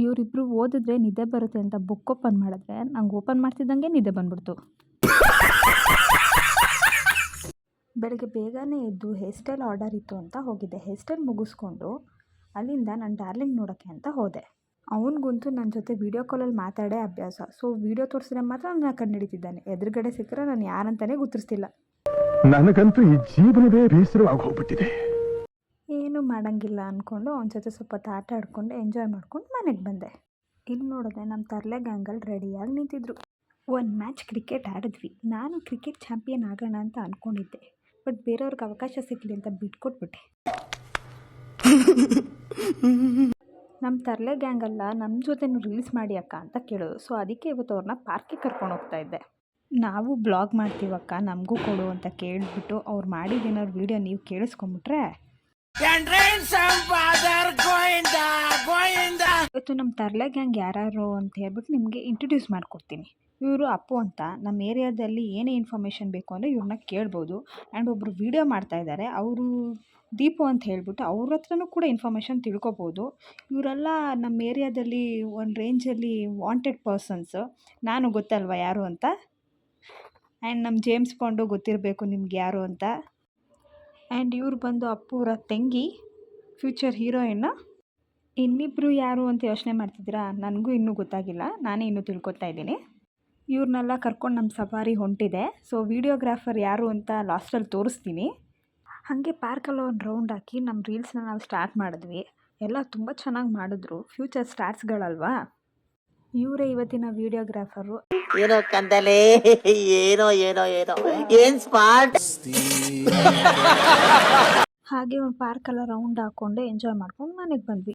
ಇವರಿಬ್ರು ಓದಿದ್ರೆ ನಿದ್ದೆ ಬರುತ್ತೆ ಅಂತ ಬುಕ್ ಓಪನ್ ಮಾಡಿದ್ರೆ ನಂಗೆ ಓಪನ್ ಮಾಡ್ತಿದ್ದಂಗೆ ನಿದ್ದೆ ಬಂದ್ಬಿಡ್ತು. ಬೆಳಗ್ಗೆ ಬೇಗನೆ ಎದ್ದು ಹೇರ್ ಸ್ಟೈಲ್ ಆರ್ಡರ್ ಇತ್ತು ಅಂತ ಹೋಗಿದ್ದೆ. ಹೇರ್ ಸ್ಟೈಲ್ ಮುಗಿಸ್ಕೊಂಡು ಅಲ್ಲಿಂದ ನಾನು ಡಾರ್ಲಿಂಗ್ ನೋಡೋಕ್ಕೆ ಅಂತ ಹೋದೆ. ಅವನಿಗಂತೂ ನನ್ನ ಜೊತೆ ವೀಡಿಯೋ ಕಾಲಲ್ಲಿ ಮಾತಾಡೇ ಅಭ್ಯಾಸ. ಸೊ ವೀಡಿಯೋ ತೋರಿಸಿದ್ರೆ ಮಾತ್ರ ನನ್ನ ಕಂಡು ಹಿಡಿತಿದ್ದಾನೆ. ಎದುರುಗಡೆ ಸಿಕ್ಕರೆ ನಾನು ಯಾರಂತಾನೆ ಗುರ್ತಿಸ್ತಿಲ್ಲ. ನನಗಂತೂ ಈ ಜೀವನವೇ ಬೇಸರವಾಗಿ ಹೋಗ್ಬಿಟ್ಟಿದೆ. ಏನೂ ಮಾಡೋಂಗಿಲ್ಲ ಅಂದ್ಕೊಂಡು ಅವನ ಜೊತೆ ಸ್ವಲ್ಪ ಆಟ ಆಡ್ಕೊಂಡು ಎಂಜಾಯ್ ಮಾಡ್ಕೊಂಡು ಮನೆಗೆ ಬಂದೆ. ಇಲ್ಲಿ ನೋಡಿದೆ ನಮ್ಮ ತರಲೆ ಗ್ಯಾಂಗಲ್ಲಿ ರೆಡಿಯಾಗಿ ನಿಂತಿದ್ರು. ಒಂದು ಮ್ಯಾಚ್ ಕ್ರಿಕೆಟ್ ಆಡಿದ್ವಿ. ನಾನು ಕ್ರಿಕೆಟ್ ಚಾಂಪಿಯನ್ ಆಗೋಣ ಅಂತ ಅಂದ್ಕೊಂಡಿದ್ದೆ. ಬಟ್ ಬೇರೆಯವ್ರಿಗೆ ಅವಕಾಶ ಸಿಗಲಿ ಅಂತ ಬಿಟ್ಕೊಟ್ಬಿಟ್ಟೆ. ನಮ್ಮ ತರಲೆ ಗ್ಯಾಂಗಲ್ಲ ನಮ್ಮ ಜೊತೆನೂ ರೀಲ್ಸ್ ಮಾಡಿ ಅಕ್ಕ ಅಂತ ಕೇಳೋದು. ಸೊ ಅದಕ್ಕೆ ಇವತ್ತು ಅವ್ರನ್ನ ಪಾರ್ಕಿಗೆ ಕರ್ಕೊಂಡು ಹೋಗ್ತಾ ಇದ್ದೆ. ನಾವು ಬ್ಲಾಗ್ ಮಾಡ್ತೀವಕ್ಕ ನಮಗೂ ಕೊಡು ಅಂತ ಕೇಳಿಬಿಟ್ಟು ಅವ್ರು ಮಾಡಿದ್ದೇನಾದ್ರು ವೀಡಿಯೋ ನೀವು ಕೇಳಿಸ್ಕೊಂಬಿಟ್ರೆ ಇವತ್ತು ನಮ್ಮ ತರಲೆ ಗ್ಯಾಂಗ್ ಯಾರು ಅಂತ ಹೇಳ್ಬಿಟ್ಟು ನಿಮಗೆ ಇಂಟ್ರೊಡ್ಯೂಸ್ ಮಾಡಿಕೊಡ್ತೀನಿ. ಇವರು ಅಪ್ಪು ಅಂತ. ನಮ್ಮ ಏರಿಯಾದಲ್ಲಿ ಏನೇ ಇನ್ಫಾರ್ಮೇಷನ್ ಬೇಕು ಅಂದರೆ ಇವ್ರನ್ನ ಕೇಳ್ಬೋದು. ಆ್ಯಂಡ್ ಒಬ್ಬರು ವೀಡಿಯೋ ಮಾಡ್ತಾ ಇದ್ದಾರೆ, ಅವರು ದೀಪು ಅಂತ ಹೇಳ್ಬಿಟ್ಟು ಅವ್ರ ಹತ್ರನೂ ಕೂಡ ಇನ್ಫಾರ್ಮೇಷನ್ ತಿಳ್ಕೊಬೋದು. ಇವರೆಲ್ಲ ನಮ್ಮ ಏರಿಯಾದಲ್ಲಿ ಒಂದು ರೇಂಜಲ್ಲಿ ವಾಂಟೆಡ್ ಪರ್ಸನ್ಸು. ನಾನು ಗೊತ್ತಲ್ವ ಯಾರು ಅಂತ. ಆ್ಯಂಡ್ ನಮ್ಮ ಜೇಮ್ಸ್ ಬಾಂಡು ಗೊತ್ತಿರಬೇಕು ನಿಮ್ಗೆ ಯಾರು ಅಂತ. ಆ್ಯಂಡ್ ಇವ್ರು ಬಂದು ಅಪ್ಪುರ ತಂಗಿ, ಫ್ಯೂಚರ್ ಹೀರೋಯಿನ್ನು. ಇನ್ನಿಬ್ಬರು ಯಾರು ಅಂತ ಯೋಚನೆ ಮಾಡ್ತಿದ್ದೀರಾ? ನನಗೂ ಇನ್ನೂ ಗೊತ್ತಾಗಿಲ್ಲ, ನಾನೇ ಇನ್ನೂ ತಿಳ್ಕೊತಾ ಇದ್ದೀನಿ. ಇವ್ರನ್ನೆಲ್ಲ ಕರ್ಕೊಂಡು ನಮ್ಮ ಸಫಾರಿ ಹೊಂಟಿದೆ. ಸೊ ವೀಡಿಯೋಗ್ರಾಫರ್ ಯಾರು ಅಂತ ಲಾಸ್ಟಲ್ಲಿ ತೋರಿಸ್ತೀನಿ. ಹಾಗೆ ಪಾರ್ಕಲ್ಲಿ ಒಂದು ರೌಂಡ್ ಹಾಕಿ ನಮ್ಮ ರೀಲ್ಸ್ನ ನಾವು ಸ್ಟಾರ್ಟ್ ಮಾಡಿದ್ವಿ. ಎಲ್ಲ ತುಂಬ ಚೆನ್ನಾಗಿ ಮಾಡಿದ್ರು. ಫ್ಯೂಚರ್ ಸ್ಟಾರ್ಸ್ಗಳಲ್ವಾ. ಇವರೇ ಇವತ್ತಿನ ವೀಡಿಯೋಗ್ರಾಫರು. ಏನೋ ಕಂದಲೆ, ಏನೋ ಏನೋ ಏನೋ ಏನ್ ಸ್ಮಾರ್ಟ್. ಹಾಗೆ ಒಂದು ಪಾರ್ಕೆಲ್ಲ ರೌಂಡ್ ಹಾಕ್ಕೊಂಡು ಎಂಜಾಯ್ ಮಾಡ್ಕೊಂಡು ಮನೆಗೆ ಬಂದ್ವಿ.